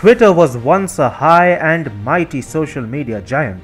Twitter was once a high and mighty social media giant.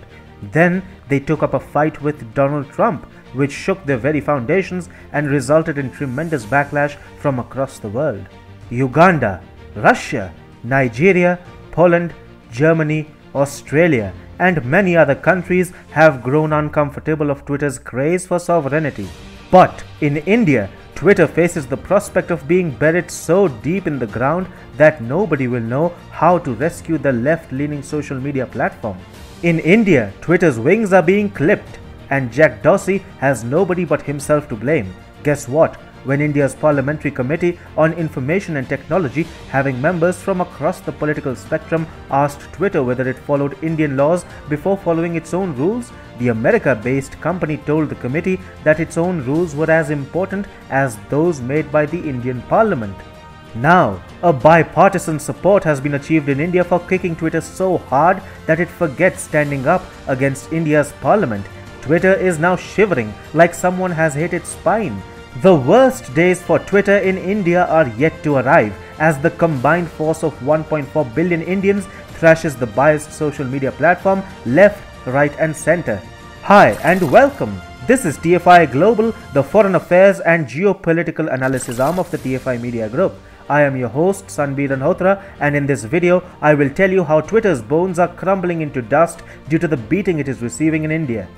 Then they took up a fight with Donald Trump, which shook their very foundations and resulted in tremendous backlash from across the world. Uganda, Russia, Nigeria, Poland, Germany, Australia, and many other countries have grown uncomfortable of Twitter's craze for sovereignty. But in India, Twitter faces the prospect of being buried so deep in the ground that nobody will know how to rescue the left-leaning social media platform. In India, Twitter's wings are being clipped, and Jack Dorsey has nobody but himself to blame. Guess what? When India's Parliamentary Committee on Information and Technology, having members from across the political spectrum, asked Twitter whether it followed Indian laws before following its own rules, the America-based company told the committee that its own rules were as important as those made by the Indian Parliament. Now, a bipartisan support has been achieved in India for kicking Twitter so hard that it forgets standing up against India's Parliament. Twitter is now shivering like someone has hit its spine. The worst days for Twitter in India are yet to arrive, as the combined force of 1.4 billion Indians thrashes the biased social media platform left, right and center. Hi and welcome. This is TFI Global, the foreign affairs and geopolitical analysis arm of the TFI Media Group. I am your host Sanbir Ranhotra, and in this video I will tell you how Twitter's bones are crumbling into dust due to the beating it is receiving in India.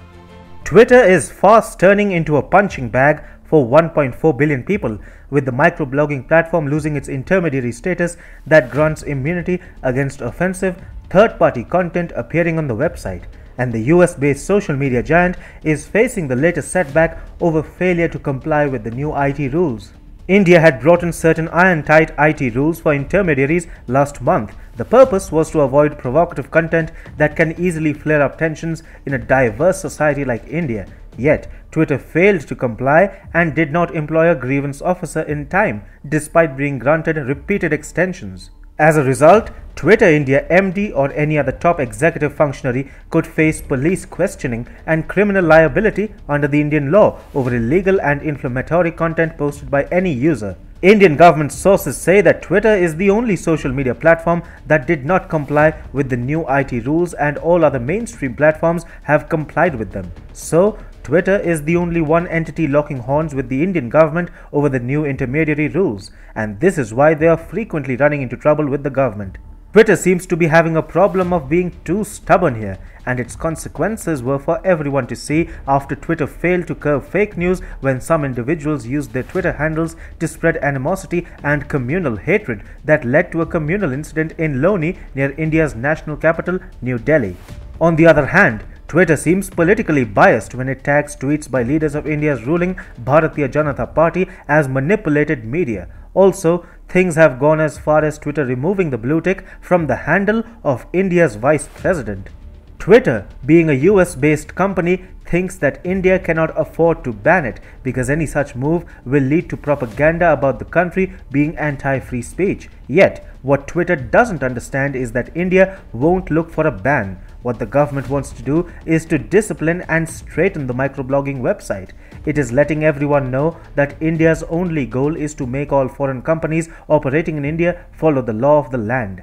Twitter is fast turning into a punching bag for 1.4 billion people, with the microblogging platform losing its intermediary status that grants immunity against offensive third-party content appearing on the website. And the US-based social media giant is facing the latest setback over failure to comply with the new IT rules. India had brought in certain iron-tight IT rules for intermediaries last month. The purpose was to avoid provocative content that can easily flare up tensions in a diverse society like India. Yet, Twitter failed to comply and did not employ a grievance officer in time, despite being granted repeated extensions. As a result, Twitter India MD or any other top executive functionary could face police questioning and criminal liability under the Indian law over illegal and inflammatory content posted by any user. Indian government sources say that Twitter is the only social media platform that did not comply with the new IT rules, and all other mainstream platforms have complied with them. So, Twitter is the only one entity locking horns with the Indian government over the new intermediary rules, and this is why they are frequently running into trouble with the government. Twitter seems to be having a problem of being too stubborn here, and its consequences were for everyone to see after Twitter failed to curb fake news when some individuals used their Twitter handles to spread animosity and communal hatred that led to a communal incident in Loni near India's national capital, New Delhi. On the other hand, Twitter seems politically biased when it tags tweets by leaders of India's ruling Bharatiya Janata Party as manipulated media. Also, things have gone as far as Twitter removing the blue tick from the handle of India's vice president. Twitter, being a US-based company, thinks that India cannot afford to ban it because any such move will lead to propaganda about the country being anti-free speech. Yet, what Twitter doesn't understand is that India won't look for a ban. What the government wants to do is to discipline and straighten the microblogging website. It is letting everyone know that India's only goal is to make all foreign companies operating in India follow the law of the land.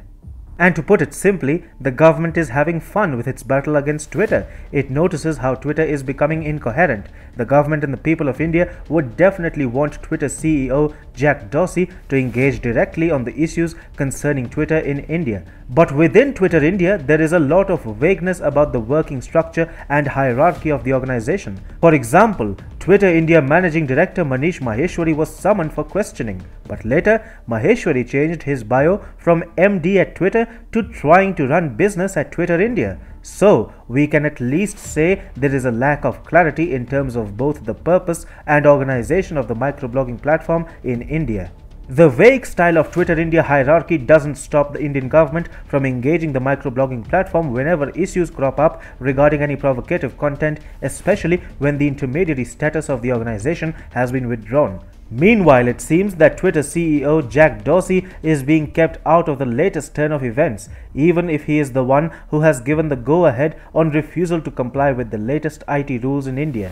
And to put it simply, the government is having fun with its battle against Twitter. It notices how Twitter is becoming incoherent. The government and the people of India would definitely want Twitter CEO Jack Dorsey to engage directly on the issues concerning Twitter in India. But within Twitter India, there is a lot of vagueness about the working structure and hierarchy of the organization. For example, Twitter India Managing Director Manish Maheshwari was summoned for questioning, but later Maheshwari changed his bio from MD at Twitter to trying to run business at Twitter India. So, we can at least say there is a lack of clarity in terms of both the purpose and organization of the microblogging platform in India. The vague style of Twitter India hierarchy doesn't stop the Indian government from engaging the microblogging platform whenever issues crop up regarding any provocative content, especially when the intermediary status of the organization has been withdrawn. Meanwhile, it seems that Twitter CEO Jack Dorsey is being kept out of the latest turn of events, even if he is the one who has given the go-ahead on refusal to comply with the latest IT rules in India.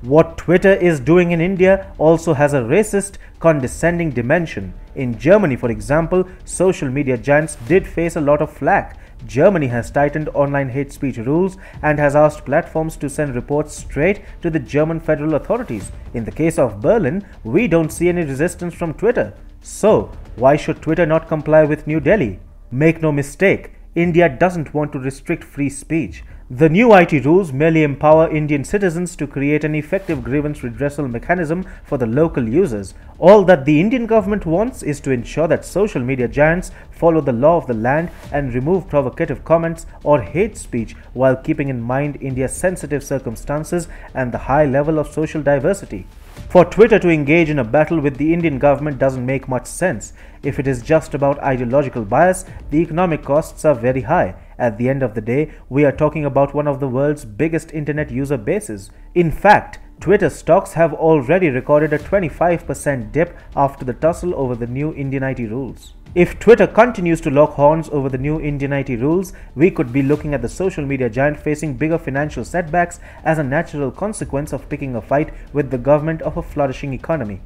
What Twitter is doing in India also has a racist, condescending dimension. In Germany, for example, social media giants did face a lot of flack. Germany has tightened online hate speech rules and has asked platforms to send reports straight to the German federal authorities. In the case of Berlin, we don't see any resistance from Twitter. So, why should Twitter not comply with New Delhi? Make no mistake, India doesn't want to restrict free speech. The new IT rules merely empower Indian citizens to create an effective grievance redressal mechanism for the local users. All that the Indian government wants is to ensure that social media giants follow the law of the land and remove provocative comments or hate speech while keeping in mind India's sensitive circumstances and the high level of social diversity. For Twitter to engage in a battle with the Indian government doesn't make much sense. If it is just about ideological bias, the economic costs are very high. At the end of the day, we are talking about one of the world's biggest internet user bases. In fact, Twitter stocks have already recorded a 25% dip after the tussle over the new Indian IT rules. If Twitter continues to lock horns over the new Indian IT rules, we could be looking at the social media giant facing bigger financial setbacks as a natural consequence of picking a fight with the government of a flourishing economy.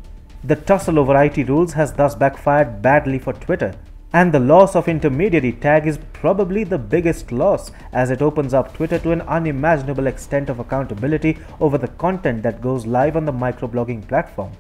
The tussle over IT rules has thus backfired badly for Twitter, and the loss of intermediary tag is probably the biggest loss, as it opens up Twitter to an unimaginable extent of accountability over the content that goes live on the microblogging platform.